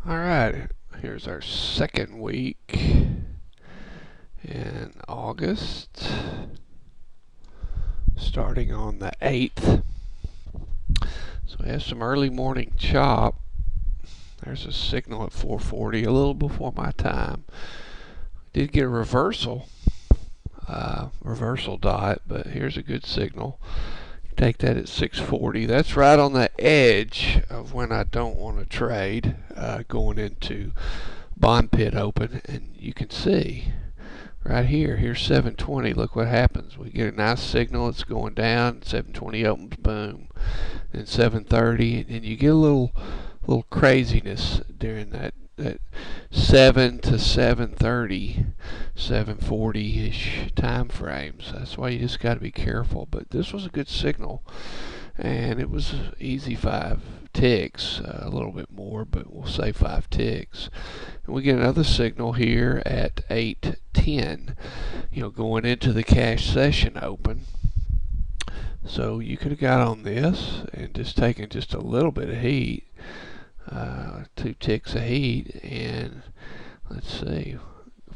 Alright, here's our second week in August, starting on the 8th. So we have some early morning chop. There's a signal at 4:40, a little before my time. Did get a reversal dot, but here's a good signal. Take that at 6:40. That's right on the edge of when I don't want to trade going into bond pit open, and you can see right here's 7:20. Look what happens. We get a nice signal. It's going down. 7:20 opens, boom. Then 7:30, and you get a little craziness during that 7 to 7:30, 7:40-ish time frames. That's why you just got to be careful. But this was a good signal, and it was easy 5 ticks, a little bit more, but we'll say 5 ticks. And we get another signal here at 8:10, going into the cash session open. So you could have got on this and just taken just a little bit of heat. 2 ticks of heat, and let's see,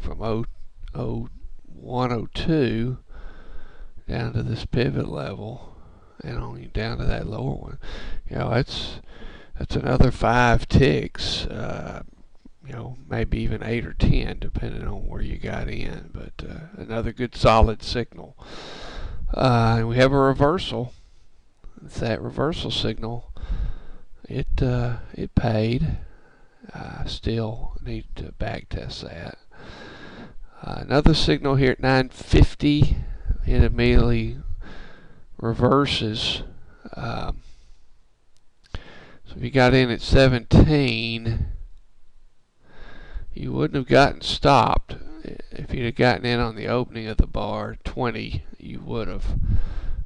from 102 down to this pivot level, and only down to that lower one. That's another 5 ticks. Maybe even 8 or 10, depending on where you got in. But another good solid signal. And we have a reversal. It's that reversal signal. It paid. Still need to back test that. Another signal here at 9:50. It immediately reverses. So if you got in at 17, you wouldn't have gotten stopped. If you'd have gotten in on the opening of the bar 20, you would have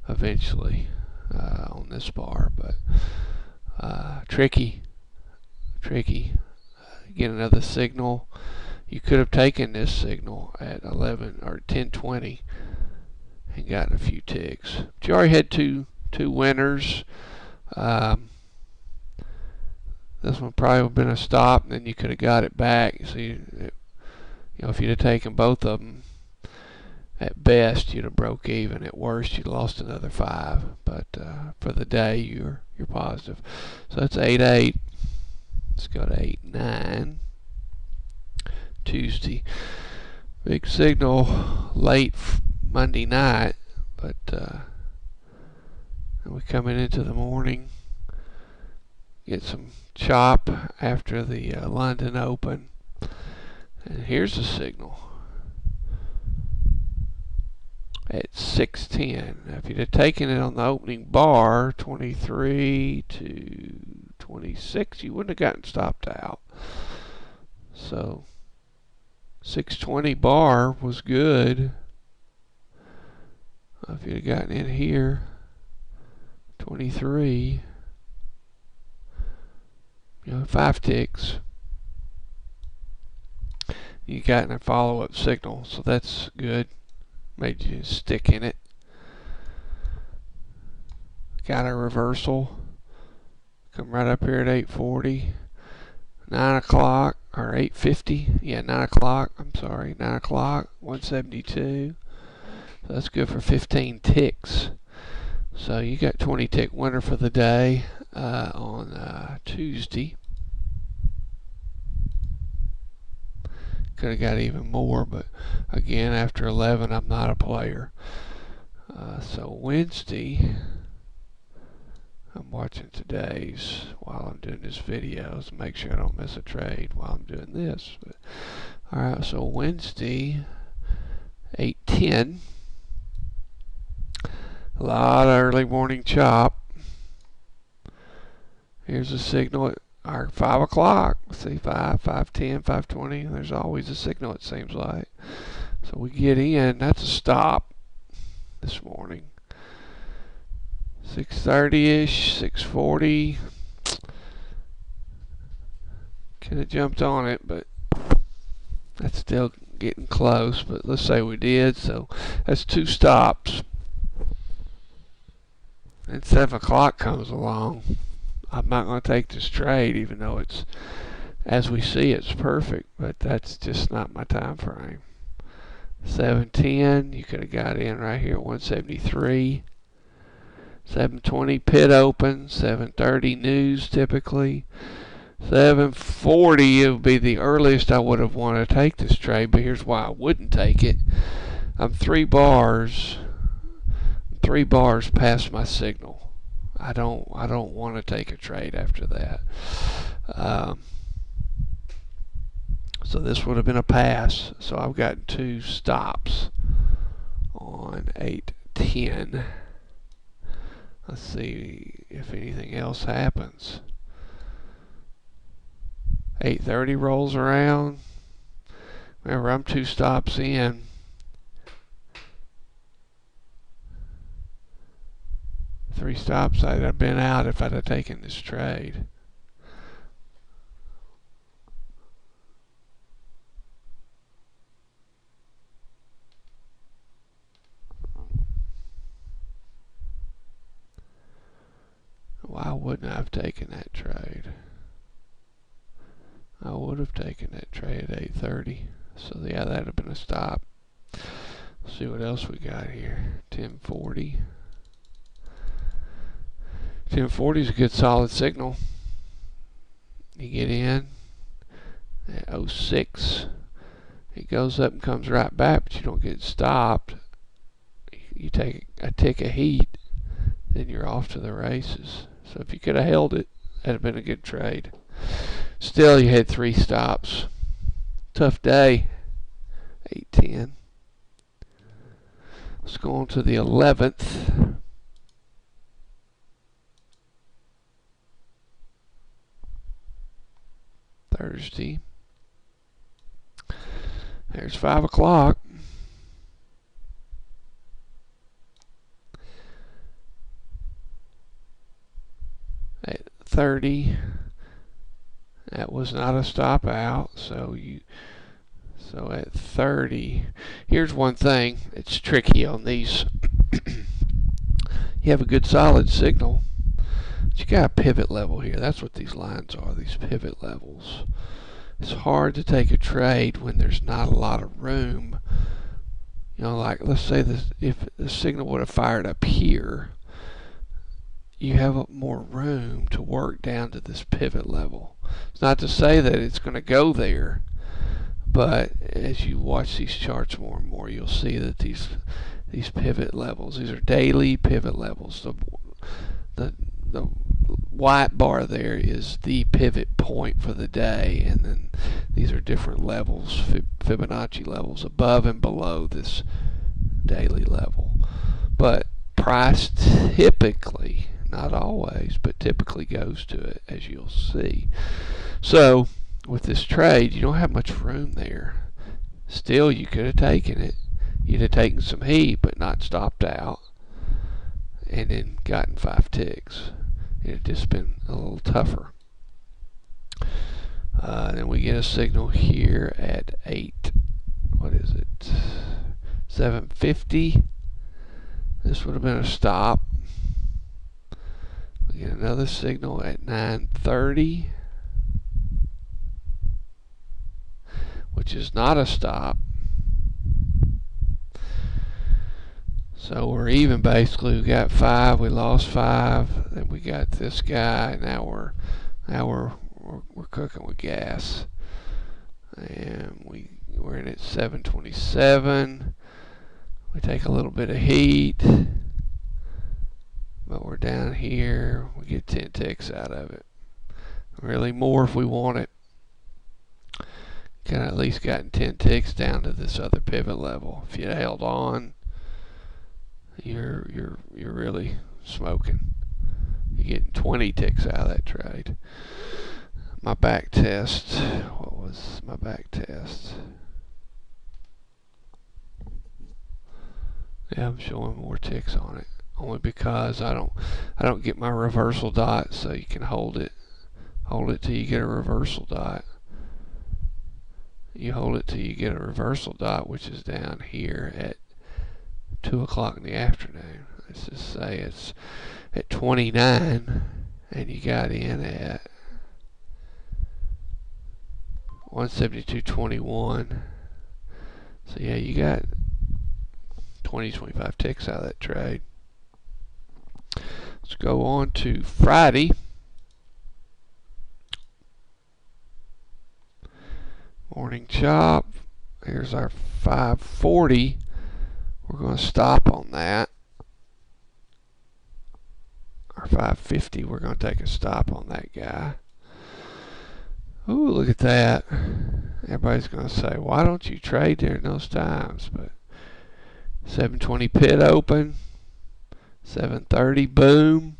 eventually on this bar. But tricky. Get another signal. You could have taken this signal at 11 or 10:20 and gotten a few ticks. But you already had two winners. This one probably would have been a stop, and then you could have got it back. So if you'd have taken both of them, at best you'd have broke even. At worst, you'd lost another 5. But for the day, you're positive. So that's 8-8. Let's go to 8-9. Tuesday. Big signal late Monday night, but we're coming into the morning. Get some chop after the London Open. And here's the signal at 6:10. Now, if you'd have taken it on the opening bar, 23 to 26, you wouldn't have gotten stopped out. So 6:20 bar was good. If you'd have gotten in here, 23, 5 ticks, you got a follow-up signal, so that's good. Made you stick in it. Got a reversal. Come right up here at 8:40, 9 o'clock, or 8:50. Yeah, 9 o'clock. I'm sorry, 9 o'clock, 172. So that's good for 15 ticks. So you got 20 tick winner for the day on Tuesday. Could have got even more, but again, after 11, I'm not a player. So Wednesday, I'm watching today's while I'm doing this video to make sure I don't miss a trade while I'm doing this. But, all right, so Wednesday, 8:10. A lot of early morning chop. Here's a signal at our 5 o'clock. See, 5, 5:10, 5:20. There's always a signal, it seems like. So we get in. That's a stop this morning. 6:30-ish, 6:40. Could have jumped on it, but that's still getting close. But let's say we did. So that's 2 stops. And 7 o'clock comes along. I'm not going to take this trade, even though it's as we see, it's perfect, but that's just not my time frame. 710, you could have got in right here at 173. 720 pit open, 730 news typically. 740 it would be the earliest I would have wanted to take this trade, but here's why I wouldn't take it. I'm 3 bars past my signal. I don't want to take a trade after that. So this would have been a pass. So I've got 2 stops on 810. Let's see if anything else happens. 8:30 rolls around. Remember, I'm 2 stops in. Three stops I'd have been out if I'd have taken this trade. Why wouldn't I have taken that trade? I would have taken that trade at 8:30. So yeah, that'd have been a stop. Let's see what else we got here. 1040. 1040 is a good solid signal. You get in at 06. It goes up and comes right back, but you don't get stopped. You take a tick of heat, then you're off to the races. So if you could have held it, that'd have been a good trade. Still, you had 3 stops. Tough day. 810. Let's go on to the 11th. Thursday. There's 5 o'clock. At 30. That was not a stop out, so at 30, here's one thing that's tricky on these. You have a good solid signal, but you got a pivot level here. That's what these lines are, these pivot levels. It's hard to take a trade when there's not a lot of room. You know, like let's say this, if the signal would have fired up here, you have more room to work down to this pivot level. It's not to say that it's going to go there, but as you watch these charts more and more, you'll see that these pivot levels, these are daily pivot levels. The white bar there is the pivot point for the day, and then these are different levels, Fibonacci levels above and below this daily level. But price typically, not always, but typically goes to it, as you'll see. So with this trade, you don't have much room there. Still, you could have taken it. You'd have taken some heat, but not stopped out, and then gotten 5 ticks. It'd just been a little tougher. Then we get a signal here at 750. This would have been a stop. We get another signal at 930, which is not a stop. So we're even basically. We got 5, we lost 5, then we got this guy. Now we're cooking with gas, and we're in at 727. We take a little bit of heat, but we're down here. We get 10 ticks out of it. Really more if we want it. Could have at least gotten 10 ticks down to this other pivot level. If you held on, you're really smoking. You're getting 20 ticks out of that trade. My back test. What was my back test? Yeah, I'm showing more ticks on it, only because I don't get my reversal dot. So you can hold it till you get a reversal dot. You hold it till you get a reversal dot, which is down here at 2 o'clock in the afternoon. Let's just say it's at 29, and you got in at 172.21. So yeah, you got 25 ticks out of that trade. Let's go on to Friday. Morning chop. Here's our 540. We're going to stop on that. Our 550, we're going to take a stop on that guy. Ooh, look at that. Everybody's going to say, why don't you trade during those times? But 720 pit open. 730 boom.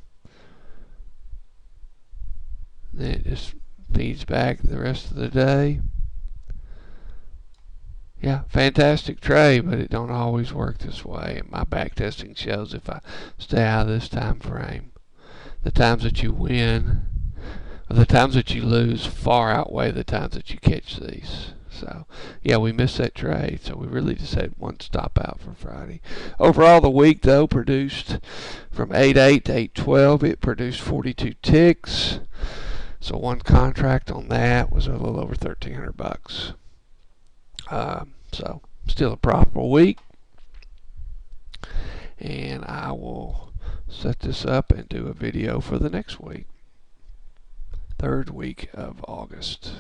Then it just feeds back the rest of the day. Yeah, fantastic trade, but it don't always work this way. And my back testing shows if I stay out of this time frame, the times that you win or the times that you lose far outweigh the times that you catch these. So, yeah, we missed that trade. So we really just had one stop out for Friday. Overall, the week, though, produced from 8.8 to 8.12. It produced 42 ticks. So one contract on that was a little over $1,300. So still a profitable week. And I will set this up and do a video for the next week. 3rd week of August.